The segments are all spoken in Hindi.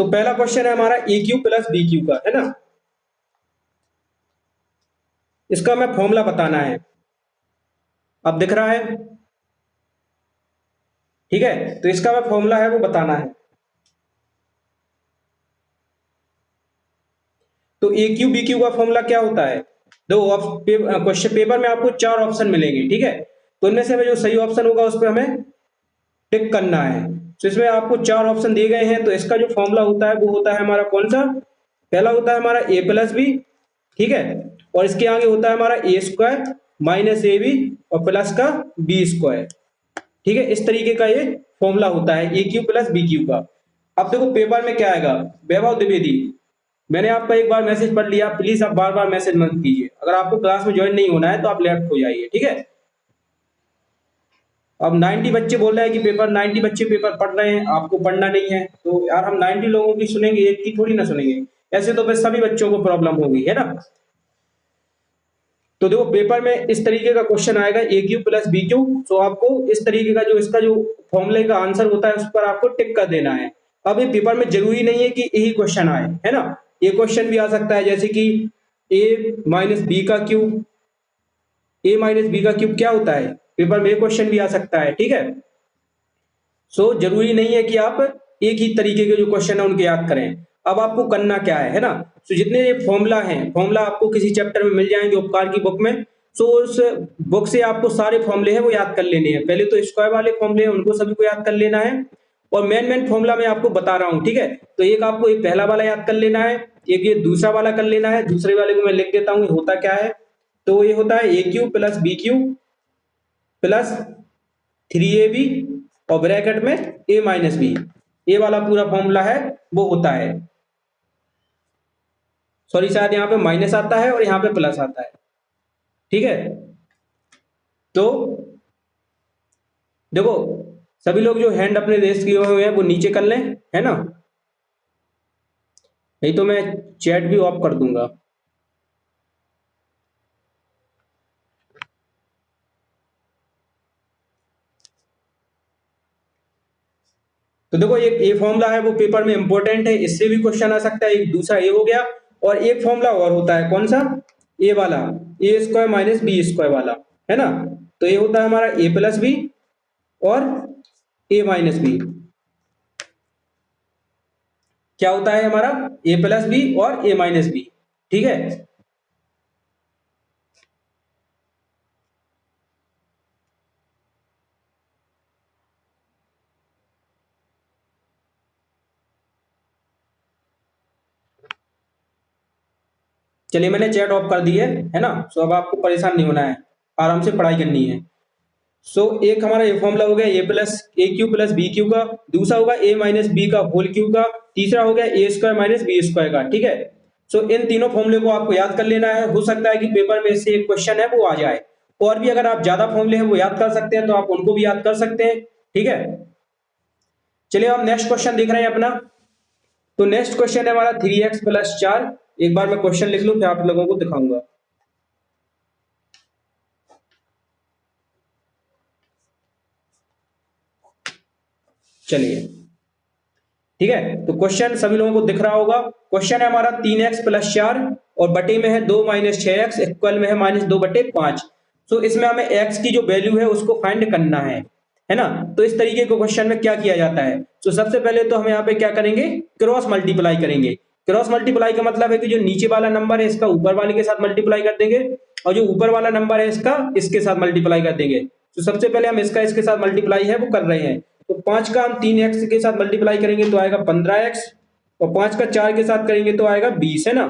तो पहला क्वेश्चन है हमारा ए क्यू प्लस बी क्यू का, है ना। इसका हमें फॉर्मूला बताना है। अब दिख रहा है, ठीक है। तो इसका हमें फॉर्मूला है वो बताना है। तो ए क्यू बी क्यू का फॉर्मूला क्या होता है? दो क्वेश्चन पेपर में आपको 4 ऑप्शन मिलेंगे, ठीक है। तो इनमें से हमें जो सही ऑप्शन होगा उस पर हमें टिक करना है। तो इसमें आपको 4 ऑप्शन दिए गए हैं। तो इसका जो फॉर्मूला होता है वो होता है हमारा कौन सा? पहला होता है हमारा ए प्लस बी, ठीक है। और इसके आगे होता है हमारा ए स्क्वायर माइनस ए बी और प्लस का बी स्क्वायर, ठीक है। इस तरीके का ये फॉर्मूला होता है A cube plus B Q का। अब देखो पेपर में क्या आएगा। वैभव द्विवेदी, मैंने आपका एक बार मैसेज पढ़ लिया, प्लीज आप बार बार मैसेज मत कीजिए। अगर आपको क्लास में ज्वाइन नहीं होना है तो आप लेफ्ट हो जाइए, ठीक है। अब 90 बच्चे बोल रहे हैं कि पेपर 90 बच्चे पेपर पढ़ रहे हैं, आपको पढ़ना नहीं है। तो यार हम 90 लोगों की सुनेंगे, एक की थोड़ी ना सुनेंगे। ऐसे तो फिर सभी बच्चों को प्रॉब्लम होगी, है ना। तो देखो पेपर में इस तरीके का क्वेश्चन आएगा ए क्यू प्लस बी क्यू। तो आपको इस तरीके का जो इसका जो फॉर्मूले का आंसर होता है उस पर आपको टिक कर देना है। अब ये पेपर में जरूरी नहीं है कि यही क्वेश्चन आए, है ना। ये क्वेश्चन भी आ सकता है जैसे कि ए माइनस बी का क्यूब। ए माइनस बी का क्यूब क्या होता है? पेपर में क्वेश्चन भी आ सकता है, ठीक है। सो जरूरी नहीं है कि आप एक ही तरीके के जो क्वेश्चन है उनके याद करें। अब आपको करना क्या है ना। सो जितने ये फॉर्मूला हैं, फॉर्मूला आपको किसी चैप्टर में मिल जाएंगे उपकार की बुक में। सो उस बुक से आपको सारे फॉर्मूले हैं वो याद कर लेने हैं। पहले तो स्क्वायर वाले फॉर्मूले हैं उनको सभी को याद कर लेना है। और मेन मेन फॉर्मूला मैं आपको बता रहा हूँ, ठीक है। तो एक आपको एक पहला वाला याद कर लेना है, एक ये दूसरा वाला कर लेना है। दूसरे वाले को मैं लिख देता हूँ, होता क्या है। तो ये होता है A cube plus B cube plus 3ab और ब्रैकेट में a माइनस बी। ये वाला पूरा फॉर्मूला है वो होता है। सॉरी, शायद यहाँ पे माइनस आता है और यहाँ पे प्लस आता है, ठीक है। तो देखो सभी लोग जो हैंड अपने रेस किए हुए हैं वो नीचे कर लें, है ना। नहीं तो मैं चैट भी ऑफ कर दूंगा। तो देखो एक ए फॉर्मूला है वो पेपर में इंपॉर्टेंट है, इससे भी क्वेश्चन आ सकता है। एक दूसरा ए हो गया और एक फॉर्मूला और होता है कौन सा? ए वाला, ए स्क्वायर माइनस बी स्क्वायर वाला, है ना। तो ये होता है हमारा ए प्लस बी और ए माइनस बी। क्या होता है हमारा? ए प्लस बी और ए माइनस बी, ठीक है। चलिए मैंने चैट ऑफ कर दी है ना। सो अब आपको परेशान नहीं होना है, आराम से पढ़ाई करनी है। सो एक हमारा ये फॉर्मूला हो गया ए प्लस ए क्यू प्लस बी क्यू का। दूसरा होगा ए माइनस बी का होल क्यू का। तीसरा हो गया ए स्क्वायर माइनस बी स्क्वायर का, ठीक है। सो इन तीनों फॉर्मूले को आपको याद कर लेना है। हो सकता है कि पेपर में से एक क्वेश्चन है वो आ जाए। और भी अगर आप ज्यादा फॉर्मूले हैं वो याद कर सकते हैं तो आप उनको भी याद कर सकते हैं, ठीक है। चलिए हम नेक्स्ट क्वेश्चन देख रहे हैं अपना। तो नेक्स्ट क्वेश्चन है हमारा 3x+4। एक बार मैं क्वेश्चन लिख लूं फिर आप लोगों को दिखाऊंगा। चलिए ठीक है, तो क्वेश्चन सभी लोगों को दिख रहा होगा। क्वेश्चन है हमारा 3x+4 और बटे में है 2 माइनस 6x, इक्वल में है -2/5। तो इसमें हमें x की जो वैल्यू है उसको फाइंड करना है ना। तो इस तरीके के क्वेश्चन में क्या किया जाता है। तो सबसे पहले तो हम यहाँ पे क्या करेंगे, क्रॉस मल्टीप्लाई करेंगे। क्रॉस मल्टीप्लाई का मतलब है कि जो नीचे वाला नंबर है इसका ऊपर वाले के साथ मल्टीप्लाई कर देंगे और जो ऊपर वाला नंबर है इसका इसके साथ मल्टीप्लाई कर देंगे। तो सबसे पहले हम इसका इसके साथ मल्टीप्लाई है वो कर रहे हैं। तो 5 का हम 3x के साथ मल्टीप्लाई करेंगे तो आएगा 15x और 5 का 4 के साथ करेंगे तो आएगा 20, है ना।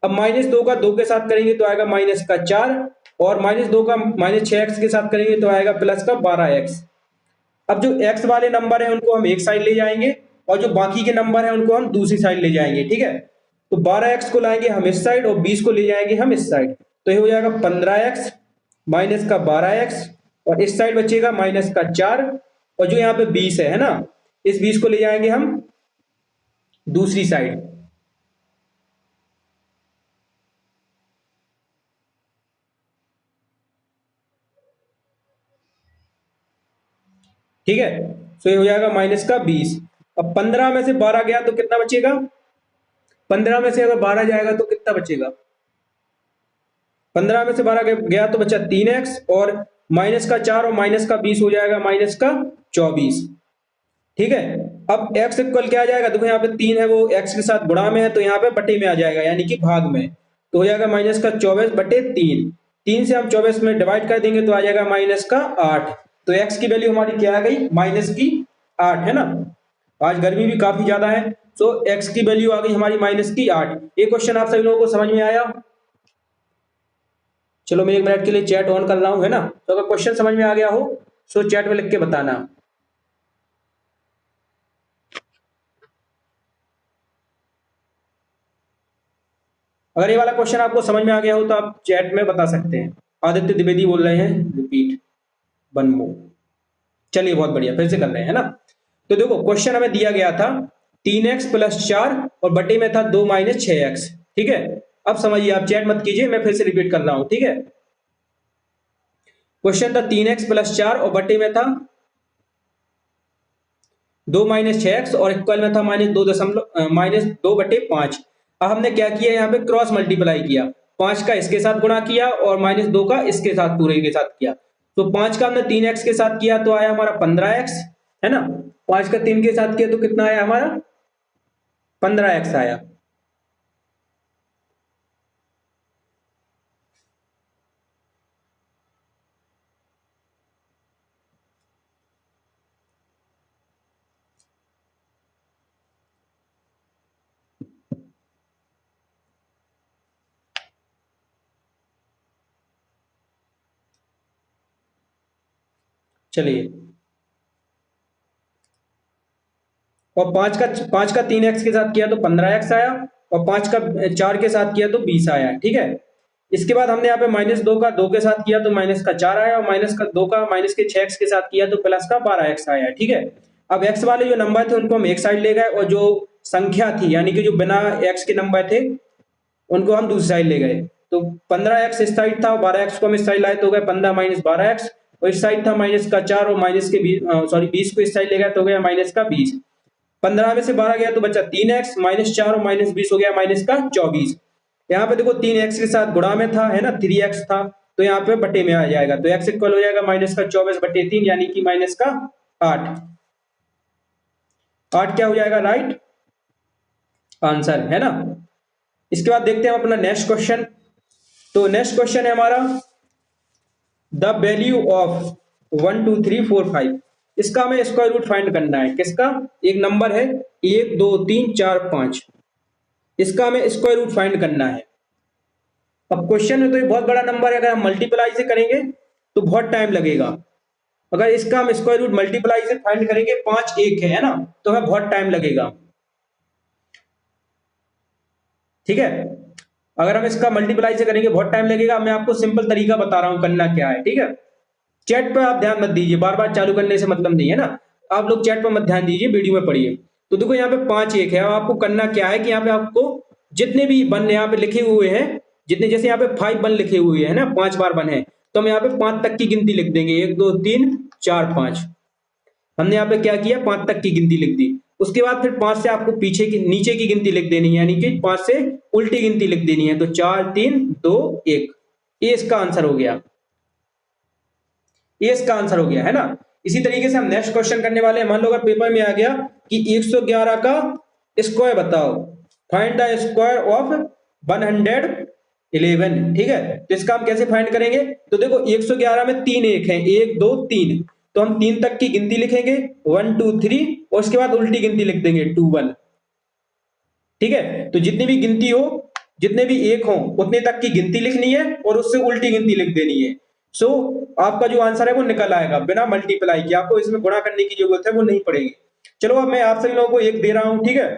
अब -2 का 2 के साथ करेंगे तो आएगा -4 और -2 का -6x के साथ करेंगे तो आएगा +12x। अब जो x वाले नंबर है उनको हम एक साइड ले जाएंगे और जो बाकी के नंबर है उनको हम दूसरी साइड ले जाएंगे, ठीक है। तो 12x को लाएंगे हम इस साइड और 20 को ले जाएंगे हम इस साइड। तो ये हो जाएगा 15x माइनस का 12x और इस साइड बचेगा -4 और जो यहाँ पे 20 है ना, इस 20 को ले जाएंगे हम दूसरी साइड। ठीक है, तो ये हो जाएगा -20 अब 15 में से 12 गया तो कितना बचेगा? 15 में से अगर 12 जाएगा तो कितना बचेगा? 15 में से 12 गया तो बचा 3x, और माइनस का 4 और माइनस का 20 हो जाएगा माइनस का 24। ठीक है, अब x इक्वल क्या आ जाएगा? देखो यहाँ पे 3 है, वो x के साथ गुणा में है, तो यहाँ पे बटे में आ जाएगा, यानी कि भाग में। तो हो जाएगा माइनस का 24 बटे 3। 3 से हम 24 में डिवाइड कर देंगे तो आ जाएगा माइनस का 8। तो x की वैल्यू हमारी क्या आ गई? माइनस की 8, है ना। आज गर्मी भी काफी ज्यादा है, तो x की वैल्यू आ गई हमारी माइनस की 8। ये क्वेश्चन आप सभी लोगों को समझ में आया? चलो मैं 1 मिनट के लिए चैट ऑन कर रहा हूँ, है ना। तो अगर क्वेश्चन समझ में आ गया हो तो चैट में लिख के बताना। अगर ये वाला क्वेश्चन आपको समझ में आ गया हो तो आप चैट में बता सकते हैं। आदित्य द्विवेदी बोल रहे हैं रिपीट वन मोर। चलिए बहुत बढ़िया, फिर से कर रहे हैं ना। तो देखो क्वेश्चन हमें दिया गया था 3x प्लस 4 और बटे में था 2 माइनस 6x। ठीक है, अब समझिए, आप चैट मत कीजिए, मैं फिर से रिपीट कर रहा हूं। ठीक है, क्वेश्चन था 3x प्लस 4 और बटे में था 2 माइनस 6x और इक्वल में था माइनस 2 बटे 5। अब हमने क्या किया, यहाँ पे क्रॉस मल्टीप्लाई किया, 5 का इसके साथ गुणा किया और माइनस 2 का इसके साथ पूरे के साथ किया। तो 5 का हमने 3x के साथ किया तो आया हमारा 15x, है ना। 5 का 3 के साथ किया तो कितना आया हमारा? 15x आया। चलिए, और 5 का 3x के साथ किया तो 15x आया, और 5 का 4 के साथ किया तो 20 आया। ठीक है, इसके बाद हमने यहाँ पे माइनस 2 का 2 के साथ किया तो माइनस का 4 आया, और माइनस का 2 का माइनस के 6x के साथ किया तो प्लस का 12x आया। ठीक है, अब x वाले जो नंबर थे उनको हम एक साइड ले गए, और जो संख्या थी यानी कि जो बिना x के नंबर थे उनको हम दूसरी साइड ले गए। तो 15x इस साइड था और 12x को हम इस साइड लाए तो हो गया 15 माइनस 12x, और इस साइड था माइनस का 4 और माइनस के 20 को इस साइड ले गए तो हो गया माइनस का 20। 15 में से 12 गया तो बचा 3x, माइनस 4 और माइनस 20 हो गया माइनस का 24। यहाँ पे देखो 3x के साथ गुणा में था, है ना, 3x था, तो यहाँ पे बटे में आ जाएगा, तो x इक्वल हो जाएगा माइनस का 24 बटे 3 यानी कि माइनस का 8। 8 क्या हो जाएगा? राइट आंसर, है ना। इसके बाद देखते हैं हम अपना नेक्स्ट क्वेश्चन। तो नेक्स्ट क्वेश्चन है हमारा द वैल्यू ऑफ 1 2 3 4 5। इसका हमें स्क्वायर रूट फाइंड करना है। किसका? एक नंबर है 1 2 3 4 5, इसका हमें स्क्वायर रूट फाइंड करना है। अब क्वेश्चन में तो ये बहुत बड़ा नंबर है, अगर हम मल्टीप्लाई से करेंगे तो बहुत टाइम लगेगा। अगर इसका हम स्क्वायर रूट मल्टीप्लाई से फाइंड करेंगे, 5 1 है ना, तो हमें बहुत टाइम लगेगा। ठीक है, अगर हम इसका मल्टीप्लाई से करेंगे बहुत टाइम लगेगा। मैं आपको सिंपल तरीका बता रहा हूं करना क्या है। ठीक है, चैट पर आप ध्यान मत दीजिए, बार बार चालू करने से मतलब नहीं है ना। आप लोग चैट पर मत ध्यान दीजिए, वीडियो में पढ़िए। तो देखो यहाँ पे 5 1 है। अब आपको करना क्या है कि यहाँ पे आपको जितने भी वन यहाँ पे लिखे हुए हैं, जितने, जैसे यहाँ पे 5 वन लिखे हुए हैं ना, 5 बार वन है, तो हम यहाँ पे 5 तक की गिनती लिख देंगे, 1 2 3 4 5। हमने यहाँ पे क्या किया, 5 तक की गिनती लिख दी। उसके बाद फिर 5 से आपको पीछे की नीचे की गिनती लिख देनी है, यानी कि 5 से उल्टी गिनती लिख देनी है। तो 4 3 2 1, ये इसका आंसर हो गया। ये इसका आंसर हो गया, है ना। इसी तरीके से हम नेक्स्ट क्वेश्चन करने वाले हैं। मान लो अगर पेपर में आ गया कि 111 का स्क्वायर बताओ, फाइंड द स्क्वायर ऑफ 111। ठीक है, तो इसका हम कैसे फाइंड करेंगे? तो देखो 111 में 3 1 है, 1 2 3, तो हम 3 तक की गिनती लिखेंगे 1 2 3, और उसके बाद उल्टी गिनती लिख देंगे 2 1। ठीक है, तो जितनी भी गिनती हो, जितने भी एक हो, उतने तक की गिनती लिखनी है और उससे उल्टी गिनती लिख देनी है। सो आपका जो आंसर है वो निकल आएगा बिना मल्टीप्लाई किए। आपको इसमें गुणा करने की जरूरत है वो नहीं पड़ेगी। चलो अब मैं आप सभी लोगों को एक दे रहा हूं। ठीक है,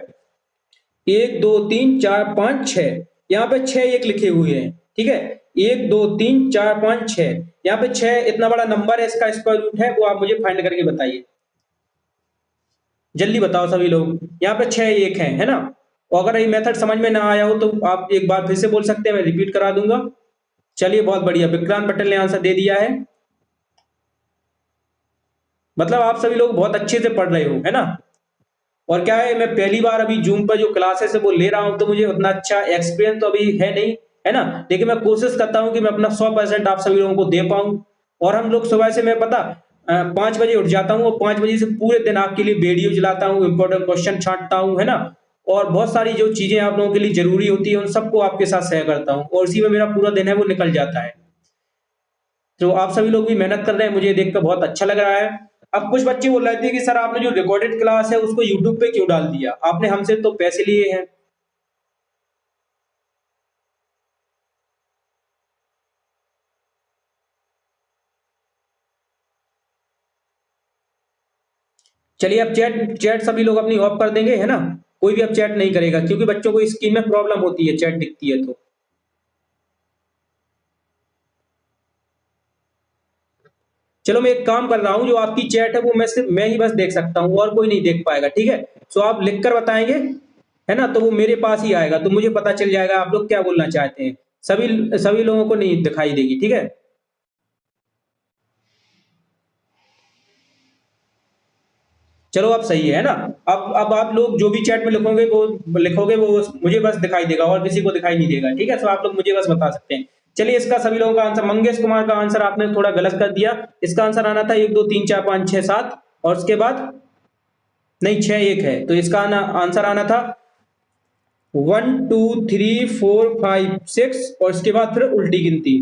1 2 3 4 5 6, यहाँ पे 6 एक लिखे हुए हैं। ठीक है, 1 2 3 4 5 6, यहाँ पे 6 इतना बड़ा नंबर है, इसका स्क्वायर रूट है, वो आप मुझे फाइंड करके बताइए। जल्दी बताओ सभी लोग। यहाँ पे 6 1 है ना। और अगर ये मेथड समझ में ना आया हो तो आप एक बार फिर से बोल सकते हैं, मैं रिपीट करा दूंगा। चलिए बहुत बढ़िया, विक्रांत पटेल ने आंसर दे दिया है। मतलब आप सभी लोग बहुत अच्छे से पढ़ रहे हो, है ना। और क्या है, मैं पहली बार अभी जूम पर जो क्लासेस है वो ले रहा हूँ, तो मुझे उतना अच्छा एक्सपीरियंस तो अभी है नहीं, है ना। लेकिन मैं कोशिश करता हूँ कि मैं अपना 100% आप सभी लोगों को दे पाऊँ। और हम लोग सुबह से, मैं पता 5 बजे उठ जाता हूँ और 5 बजे से पूरे दिन आपके लिए वीडियो चलाता हूँ, इंपॉर्टेंट क्वेश्चन छांटता हूँ, है ना। और बहुत सारी जो चीजें आप लोगों के लिए जरूरी होती है उन सबको आपके साथ शेयर करता हूँ, और इसी में मेरा पूरा दिन है वो निकल जाता है। तो आप सभी लोग भी मेहनत कर रहे हैं, मुझे देखकर बहुत अच्छा लग रहा है। अब कुछ बच्चे बोल रहे थे कि सर आपने जो रिकॉर्डेड क्लास है उसको यूट्यूब पे क्यों डाल दिया, आपने हमसे तो पैसे लिए हैं। चलिए अब चैट चैट सभी लोग अपनी ऑफ कर देंगे, है ना। कोई भी अब चैट नहीं करेगा, क्योंकि बच्चों को स्क्रीन में प्रॉब्लम होती है चैट दिखती है तो। चलो मैं एक काम कर रहा हूँ, जो आपकी चैट है वो मैं ही बस देख सकता हूँ, और कोई नहीं देख पाएगा, ठीक है। सो आप लिख कर बताएंगे, है ना, तो वो मेरे पास ही आएगा, तो मुझे पता चल जाएगा आप लोग क्या बोलना चाहते हैं। सभी सभी लोगों को नहीं दिखाई देगी, ठीक है। चलो अब सही है ना। अब आप लोग जो भी चैट में लिखोगे वो मुझे बस दिखाई देगा, और किसी को दिखाई नहीं देगा, ठीक है। तो आप लोग मुझे बस बता सकते हैं। चलिए इसका सभी लोगों का आंसर, मंगेश कुमार का आंसर आपने थोड़ा गलत कर दिया। इसका आंसर आना था 1 2 3 4 5 6 7, और उसके बाद नहीं 6 1 है, तो इसका आंसर आना था 1 2 3 4 5 6, और इसके बाद फिर उल्टी गिनती।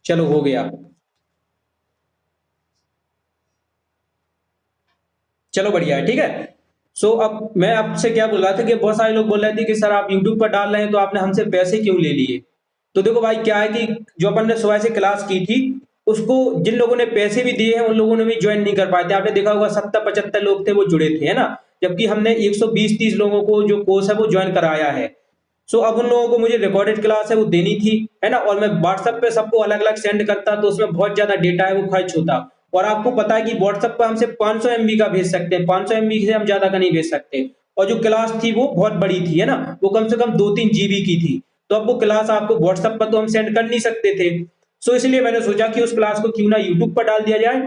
चलो हो गया। चलो बढ़िया है, ठीक है। सो अब मैं आपसे क्या बोल रहा था कि बहुत सारे लोग बोल रहे थे कि सर आप यूट्यूब पर डाल रहे हैं तो आपने हमसे पैसे क्यों ले लिए। तो देखो भाई क्या है कि जो अपन ने सुबह से क्लास की थी, उसको जिन लोगों ने पैसे भी दिए हैं उन लोगों ने भी ज्वाइन नहीं कर पाए थे। आपने देखा होगा 70 75 लोग थे वो जुड़े थे, है ना। जबकि हमने 120 30 लोगों को जो कोर्स है वो ज्वाइन कराया है। सो अब उन लोगों को मुझे रिकॉर्डेड क्लास है वो देनी थी, है ना। और मैं व्हाट्सएप पे सबको अलग अलग सेंड करता तो उसमें बहुत ज्यादा डेटा है वो खर्च होता। और आपको पता है कि व्हाट्सएप पर हम सिर्फ 500 MB का भेज सकते हैं, 500 MB से हम ज्यादा का नहीं भेज सकते। और जो क्लास थी वो बहुत बड़ी थी, है ना, वो कम से कम 2 3 GB की थी। तो अब वो क्लास आपको व्हाट्सएप पर तो हम सेंड कर नहीं सकते थे। सो इसलिए मैंने सोचा कि उस क्लास को क्यों ना यूट्यूब पर डाल दिया जाए।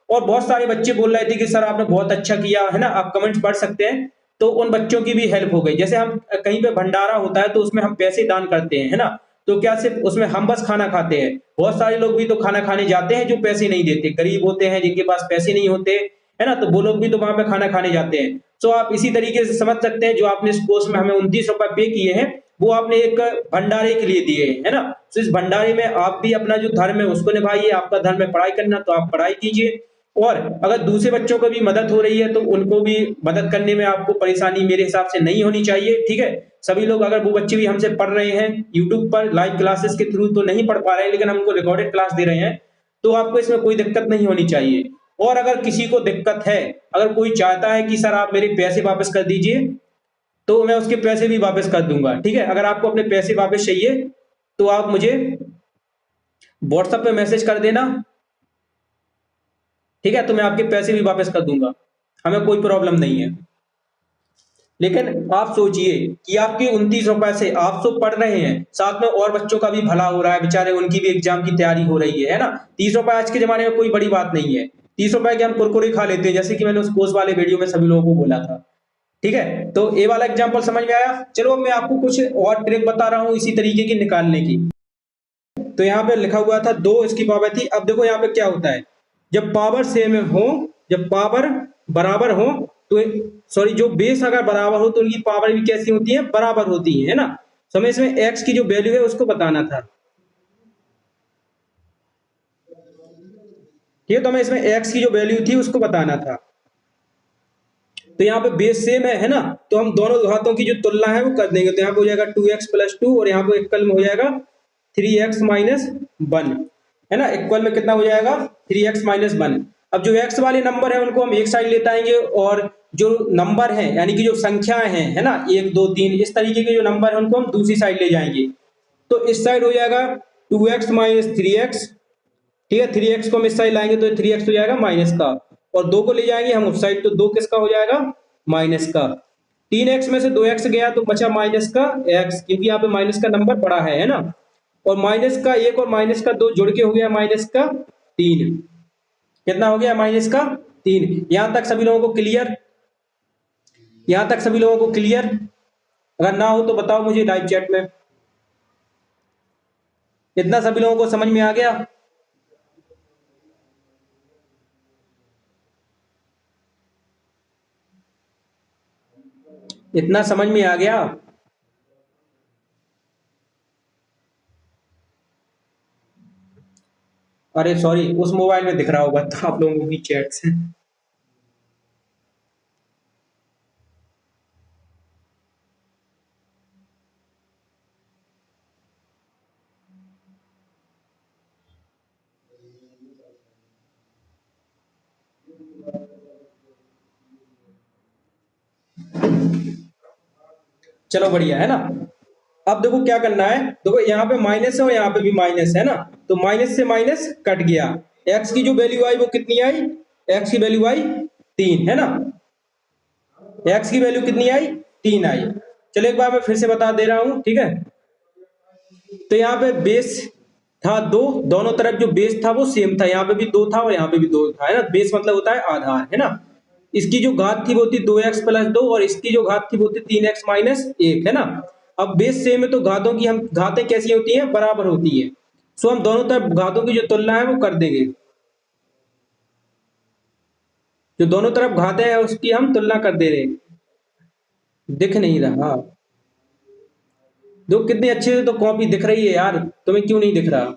और बहुत सारे बच्चे बोल रहे थे कि सर आपने बहुत अच्छा किया, है ना, आप कमेंट्स पढ़ सकते हैं। तो उन बच्चों की भी हेल्प हो गई। जैसे हम कहीं पे भंडारा होता है तो उसमें हम पैसे दान करते हैं, है ना। तो क्या सिर्फ उसमें हम बस खाना खाते हैं, बहुत सारे लोग भी तो खाना खाने जाते हैं जो पैसे नहीं देते, गरीब होते हैं जिनके पास पैसे नहीं होते, है ना, तो वो लोग भी तो वहां पे खाना खाने जाते हैं। तो आप इसी तरीके से समझ सकते हैं, जो आपने इस कोर्स में हमें 29 रुपए पे किए हैं वो आपने एक भंडारे के लिए दिए हैं, है ना। तो इस भंडारे में आप भी अपना जो धर्म है उसको निभाइए, आपका धर्म है पढ़ाई करना तो आप पढ़ाई कीजिए। और अगर दूसरे बच्चों को भी मदद हो रही है तो उनको भी मदद करने में आपको परेशानी मेरे हिसाब से नहीं होनी चाहिए, ठीक है। सभी लोग, अगर वो बच्चे भी हमसे पढ़ रहे हैं यूट्यूब पर लाइव क्लासेस के थ्रू, तो नहीं पढ़ पा रहे हैं लेकिन हम उनको रिकॉर्डेड क्लास दे रहे हैं, तो आपको इसमें कोई दिक्कत नहीं होनी चाहिए। और अगर किसी को दिक्कत है, अगर कोई चाहता है कि सर आप मेरे पैसे वापस कर दीजिए, तो मैं उसके पैसे भी वापस कर दूंगा, ठीक है। अगर आपको अपने पैसे वापस चाहिए तो आप मुझे व्हाट्सएप पे मैसेज कर देना, ठीक है, तो मैं आपके पैसे भी वापस कर दूंगा, हमें कोई प्रॉब्लम नहीं है। लेकिन आप सोचिए कि आपके 29 रुपए से आप तो पढ़ रहे हैं, साथ में और बच्चों का भी भला हो रहा है, बेचारे उनकी भी एग्जाम की तैयारी हो रही है ना। 30 रुपए आज के जमाने में कोई बड़ी बात नहीं है। 30 रुपए के हम कुरकुरे खा लेते हैं, जैसे कि मैंने उस कोर्स वाले वीडियो में सभी लोगों को बोला था, ठीक है। तो ये वाला एग्जाम्पल समझ में आया। चलो अब मैं आपको कुछ और ट्रिक बता रहा हूँ इसी तरीके की निकालने की। तो यहाँ पे लिखा हुआ था 2 इसकी पावर थी। अब देखो यहाँ पे क्या होता है, जब पावर सेम हो, जब पावर बराबर हो, तो सॉरी, जो बेस अगर बराबर हो तो उनकी पावर भी कैसी होती है, बराबर होती है ना। तो हमें इसमें एक्स की जो वैल्यू है उसको बताना था, ठीक है। तो हमें इसमें एक्स की जो वैल्यू थी उसको बताना था। तो यहाँ पे बेस सेम है ना, तो हम दोनों घातों की जो तुलना है वो कर देंगे। तो यहाँ पे हो जाएगा 2x+2, और यहाँ पे इक्वल में हो जाएगा 3x-1, है ना। इक्वल में कितना हो जाएगा, 3x-1। अब जो x वाले नंबर है उनको हम एक साइड लेते आएंगे, और जो नंबर है यानी कि जो संख्याएं हैं, है ना, 1 2 3 इस तरीके के जो नंबर है उनको हम दूसरी साइड ले जाएंगे। तो इस साइड हो जाएगा 2x-3x, ठीक है। 3x को हम इस साइड लाएंगे तो 3x हो जाएगा माइनस का, और 2 को ले जाएंगे हम उस साइड तो 2 किसका हो जाएगा, माइनस का। 3x में से 2x गया तो बचा माइनस का x, क्योंकि यहाँ पे माइनस का नंबर बड़ा है ना। और माइनस का 1 और माइनस का 2 जुड़ के हो गया माइनस का 3। कितना हो गया, माइनस का 3। यहां तक सभी लोगों को क्लियर। यहां तक सभी लोगों को क्लियर? अगर ना हो तो बताओ मुझे लाइव चैट में। इतना सभी लोगों को समझ में आ गया? इतना समझ में आ गया? अरे सॉरी, उस मोबाइल में दिख रहा होगा तो आप लोगों की चैट से। चलो बढ़िया है ना। अब देखो क्या करना है, देखो यहाँ पे माइनस है और यहाँ पे भी माइनस है ना, तो माइनस से माइनस कट गया। एक्स की जो वैल्यू आई वो कितनी आई? एक्स की वैल्यू आई 3, है ना। एक्स की वैल्यू कितनी आई? 3 आई। चलो एक बार मैं फिर से बता दे रहा हूं, ठीक है। तो यहाँ पे बेस था 2, दोनों तरफ जो बेस था वो सेम था, यहाँ पे भी 2 था और यहाँ पे भी 2 था, है ना। बेस मतलब होता है आधार, है ना। इसकी जो घात थी वो थी 2x+2 और इसकी जो घात थी वो थी 3x-1, है ना। अब बेस सेम है तो घातों की हम घातें कैसी होती हैं? बराबर होती है। सो हम दोनों तरफ घातों की जो तुलना है वो कर देंगे। जो दोनों तरफ घातें हैं उसकी हम तुलना कर दे रहे हैं। दिख नहीं रहा? दो कितनी अच्छे से तो कॉपी दिख रही है यार, तुम्हें क्यों नहीं दिख रहा?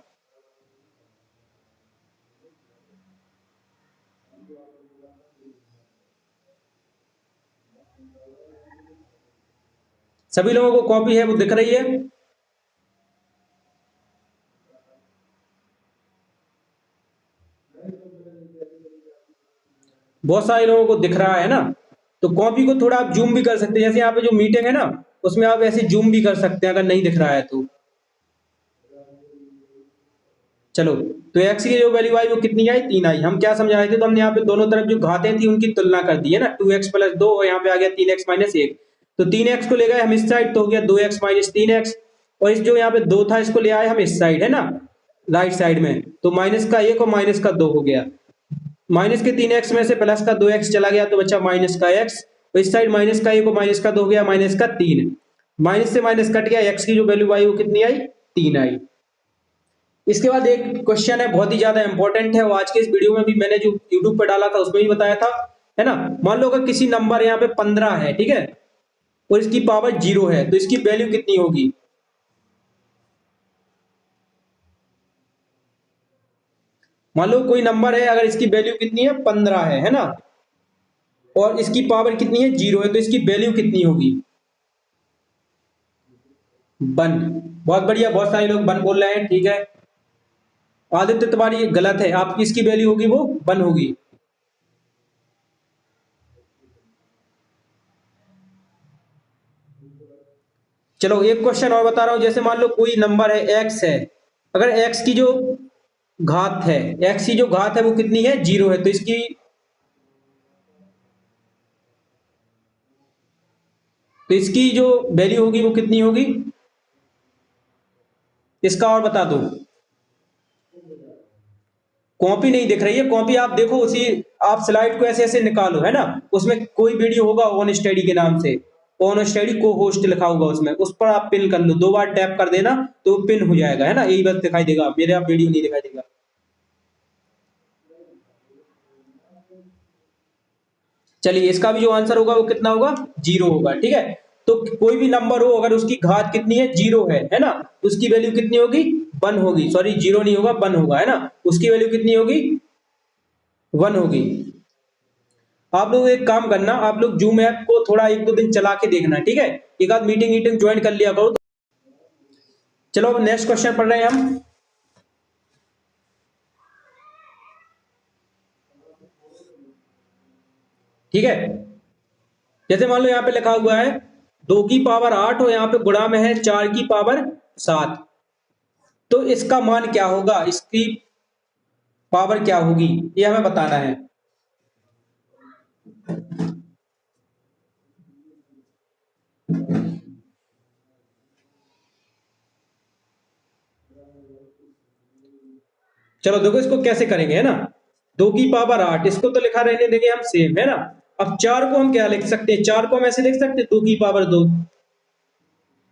सभी लोगों को कॉपी है वो दिख रही है? बहुत सारे लोगों को दिख रहा है ना। तो कॉपी को थोड़ा आप जूम भी कर सकते हैं, जैसे यहाँ पे जो मीटिंग है ना उसमें आप ऐसे जूम भी कर सकते हैं अगर नहीं दिख रहा है तो। चलो, तो एक्स की जो वैल्यू आई वो कितनी आई? 3 आई। हम क्या समझा रहे थे, तो हमने यहाँ पे दोनों तरफ जो घातें थी उनकी तुलना कर दी है ना, 2x+2 और यहाँ पे आ गया 3x-1। तो 3x को ले गए हम इस साइड तो हो गया 2x-3x, और इस जो यहाँ पे 2 था इसको ले आए हम इस साइड, है ना, राइट साइड में, तो -1 और -2 हो गया। माइनस के 3x में से प्लस का 2x चला गया तो बचा -x, तो इस साइड -1 और -2 हो गया -3। माइनस से माइनस कट गया, x की जो वैल्यू आई वो कितनी आई? 3 आई। इसके बाद एक क्वेश्चन है बहुत ही ज्यादा इंपॉर्टेंट है, वो आज के इस वीडियो में भी मैंने जो यूट्यूब पर डाला था उसमें भी बताया था, है ना। मान लो अगर किसी नंबर यहाँ पे 15 है, ठीक है, और इसकी पावर 0 है तो इसकी वैल्यू कितनी होगी? मान लो कोई नंबर है, अगर इसकी वैल्यू कितनी है? 15 है ना, और इसकी पावर कितनी है? 0 है, तो इसकी वैल्यू कितनी होगी? 1। बहुत बढ़िया, बहुत सारे लोग 1 बोल रहे हैं, ठीक है। आदित्य तुम्हारी ये गलत है, आपकी इसकी वैल्यू होगी वो 1 होगी। चलो एक क्वेश्चन और बता रहा हूं, जैसे मान लो कोई नंबर है x है, अगर x की जो घात है, x की जो घात है वो कितनी है? 0 है, तो इसकी जो वैल्यू होगी वो कितनी होगी? इसका और बता दो। कॉपी नहीं दिख रही है? कॉपी आप देखो, उसी आप स्लाइड को ऐसे ऐसे निकालो, है ना, उसमें कोई वीडियो होगा ऑन स्टडी के नाम से, ऑन स्टडी को होस्ट लिखा होगा उसमें, उस पर आप पिन कर लो, 2 बार टैप कर देना तो पिन हो जाएगा, है ना, यही बस दिखाई देगा, मेरे आप वीडियो नहीं दिखाई देगा। चलिए इसका भी जो आंसर होगा वो कितना होगा? 0 होगा, ठीक है। तो कोई भी नंबर हो अगर उसकी घात कितनी है? 0 है ना, तो उसकी वैल्यू कितनी होगी? 1 होगी। सॉरी, 0 नहीं होगा, 1 होगा, है ना। उसकी वैल्यू कितनी होगी? 1 होगी। आप लोग एक काम करना, आप लोग जूम ऐप को थोड़ा 1-2 दिन चला के देखना, ठीक है। एक आध मीटिंग वीटिंग ज्वाइन कर लिया करो। चलो अब नेक्स्ट क्वेश्चन पढ़ रहे हैं हम, ठीक है। जैसे मान लो यहाँ पे लिखा हुआ है 2 की पावर 8 और यहाँ पे गुणा में है 4 की पावर 7, तो इसका मान क्या होगा? इसकी पावर क्या होगी ये हमें बताना है। चलो देखो इसको कैसे करेंगे, है ना। 2 की पावर 8, इसको तो लिखा रहने देंगे हम सेम, है ना। अब 4 को हम क्या लिख सकते हैं, 4 को हम ऐसे लिख सकते हैं 2 की पावर 2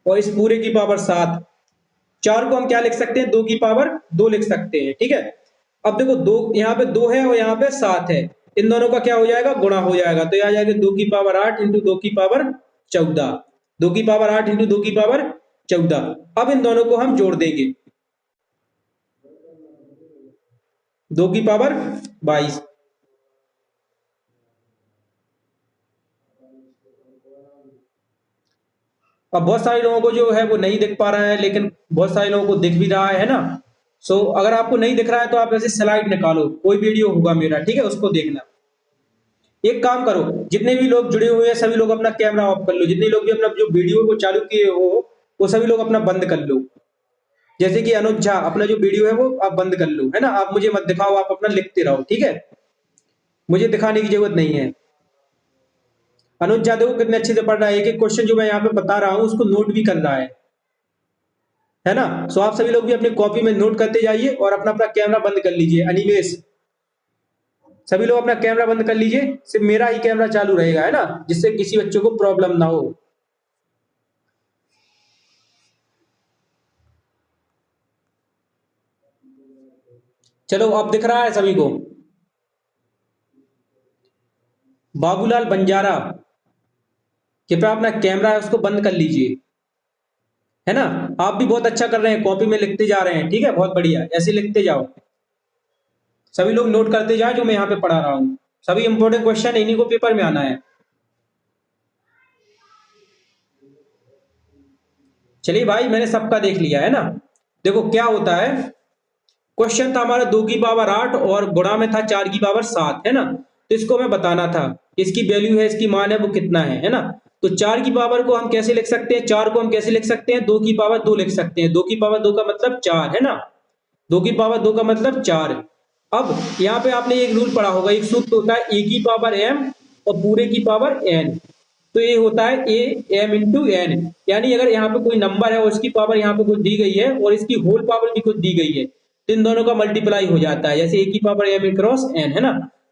और इस पूरे की पावर 7। 4 को हम क्या लिख सकते हैं, 2 की पावर 2 लिख सकते हैं, ठीक है। अब देखो दो, यहाँ पे 2 है और यहाँ पे 7 है, इन दोनों का क्या हो जाएगा, गुणा हो जाएगा, तो यह आ जाएगा 2 की पावर 8 इंटू 2 की पावर 14, 2 की पावर 8 इंटू 2 की पावर 14। अब इन दोनों को हम जोड़ देंगे, 2 की पावर 22। अब बहुत सारे लोगों को जो है वो नहीं दिख पा रहा है, लेकिन बहुत सारे लोगों को दिख भी रहा है ना। सो अगर आपको नहीं दिख रहा है तो आप ऐसे स्लाइड निकालो, कोई वीडियो होगा मेरा, ठीक है, उसको देखना। एक काम करो, जितने भी लोग जुड़े हुए हैं सभी लोग अपना कैमरा ऑफ कर लो, जितने लोग भी अपना जो वीडियो को चालू किए हो वो सभी लोग अपना बंद कर लो। जैसे कि अनुज झा, अपना जो वीडियो है वो आप बंद कर लो, है ना, आप मुझे मत दिखाओ, आप अपना लिखते रहो, ठीक है, मुझे दिखाने की जरूरत नहीं है। अनुज झा देखो कितने अच्छे से पढ़ रहा है, एक एक क्वेश्चन जो मैं यहाँ पे बता रहा हूँ उसको नोट भी कर रहा है ना। सो आप सभी लोग भी अपनी कॉपी में नोट करते जाइए और अपना अपना कैमरा बंद कर लीजिए। अनिमेश, सभी लोग अपना कैमरा बंद कर लीजिए, सिर्फ मेरा ही कैमरा चालू रहेगा, है ना, जिससे किसी बच्चों को प्रॉब्लम ना हो। चलो अब दिख रहा है सभी को। बाबूलाल बंजारा, कृपया अपना कैमरा है उसको बंद कर लीजिए, है ना। आप भी बहुत अच्छा कर रहे हैं, कॉपी में लिखते जा रहे हैं, ठीक है, बहुत बढ़िया, ऐसे लिखते जाओ। सभी लोग नोट करते जाए जो मैं यहाँ पे पढ़ा रहा हूँ, सभी इंपॉर्टेंट क्वेश्चन इन्हीं को पेपर में आना है। चलिए भाई, मैंने सबका देख लिया है ना। देखो क्या होता है, क्वेश्चन था हमारा 2 की पावर 8 और गुणा में था 4 की पावर 7, है ना। तो इसको हमें बताना था, इसकी वैल्यू है, इसकी मान है वो कितना है ना। तो 4 की पावर को हम कैसे लिख सकते हैं, 4 को हम कैसे लिख सकते हैं, 2 की पावर 2 लिख सकते हैं, 2 की पावर 2 का मतलब 4, है ना, 2 की पावर 2 का मतलब 4। अब यहाँ पे आपने एक रूल पढ़ा होगा, एक सूत्र होता है ए की पावर एम और पूरे की पावर एन। तो ये होता है ए एम इंटू एन, यानी अगर यहाँ पे कोई नंबर है और उसकी पावर यहाँ पे कुछ दी गई है और इसकी होल पावर भी कुछ दी गई है, तो इन दोनों का मल्टीप्लाई हो जाता है, जैसे ए की पावर एम क्रॉस एन, है ना।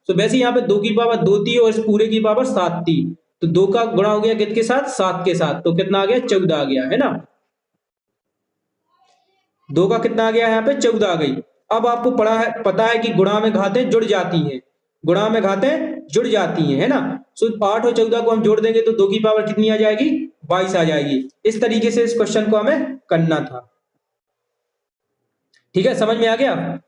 तो वैसे यहाँ पे 2 की पावर 2 थी और इस पूरे की पावर 7 थी, तो 2 का गुणा हो गया किसके साथ, 7 के साथ, तो कितना आ गया, 14 आ गया, है ना। 2 का कितना आ गया, यहाँ पे 14 आ गई। अब आपको पता है कि गुणा में घातें जुड़ जाती हैं, गुणा में घातें जुड़ जाती हैं, है ना। सो 8 और 14 को हम जोड़ देंगे तो 2 की पावर कितनी आ जाएगी, 22 आ जाएगी। इस तरीके से इस क्वेश्चन को हमें करना था, ठीक है, समझ में आ गया,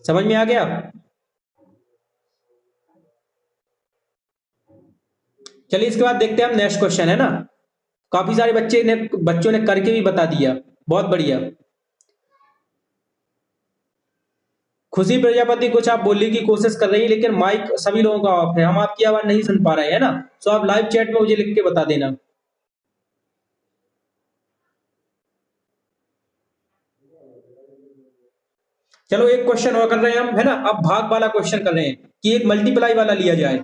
समझ में आ गया। चलिए इसके बाद देखते हैं हम नेक्स्ट क्वेश्चन, है ना। काफी सारे बच्चों ने करके भी बता दिया, बहुत बढ़िया। खुशी प्रजापति, कुछ आप बोलने की कोशिश कर रही है लेकिन माइक सभी लोगों का ऑफ है, हम आपकी आवाज नहीं सुन पा रहे हैं, है ना। सो आप लाइव चैट में मुझे लिख के बता देना। चलो एक क्वेश्चन और कर रहे हैं हम, है ना। अब भाग वाला क्वेश्चन कर रहे हैं कि एक मल्टीप्लाई वाला लिया जाए।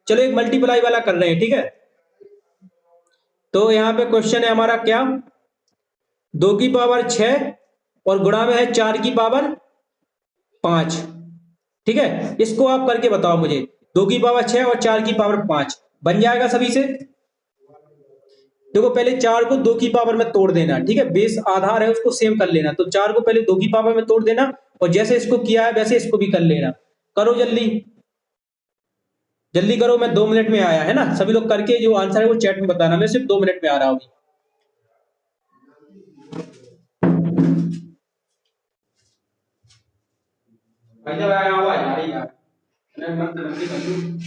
चलो एक मल्टीप्लाई वाला कर रहे हैं, ठीक है। तो यहाँ पे क्वेश्चन है हमारा क्या, 2 की पावर 6 और गुणा में है 4 की पावर 5, ठीक है। इसको आप करके बताओ मुझे, 2 की पावर 6 और 4 की पावर 5 बन जाएगा सभी से। देखो पहले 4 को 2 की पावर में तोड़ देना, ठीक है, बेस आधार है उसको सेम कर लेना, तो 4 को पहले 2 की पावर में तोड़ देना और जैसे इसको किया है वैसे इसको भी कर लेना। करो जल्दी, जल्दी करो, मैं 2 मिनट में आया, है ना। सभी लोग करके जो आंसर है वो चैट में बताना, मैं सिर्फ 2 मिनट में आ रहा हूँ। भाई जब आया हुआ है यार, मैं मत जल्दी कर लूं।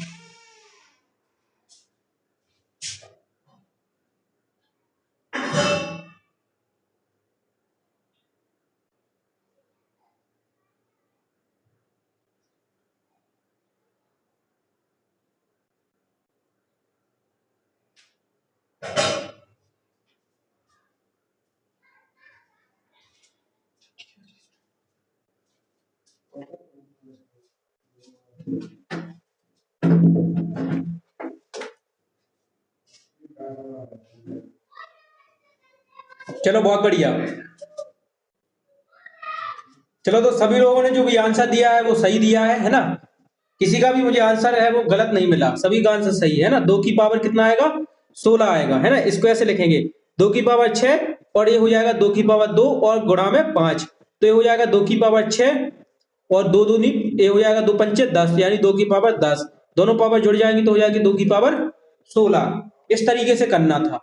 चलो बहुत बढ़िया। चलो तो सभी लोगों ने जो भी आंसर दिया है वो सही दिया है ना। किसी का भी मुझे आंसर है वो गलत नहीं मिला, सभी का आंसर सही है ना। 2 की पावर कितना आएगा, 16 आएगा, है ना। इसको ऐसे लिखेंगे 2 की पावर 6 और ये हो जाएगा 2 की पावर 2 और गुणा में 5, तो ये हो जाएगा 2 की पावर 6 और दो दूनी, ये हो जाएगा 2 पंचे 10, यानी 2 की पावर 10, दोनों पावर जुड़ जाएंगी तो हो जाएगी 2 की पावर 16। इस तरीके से करना था।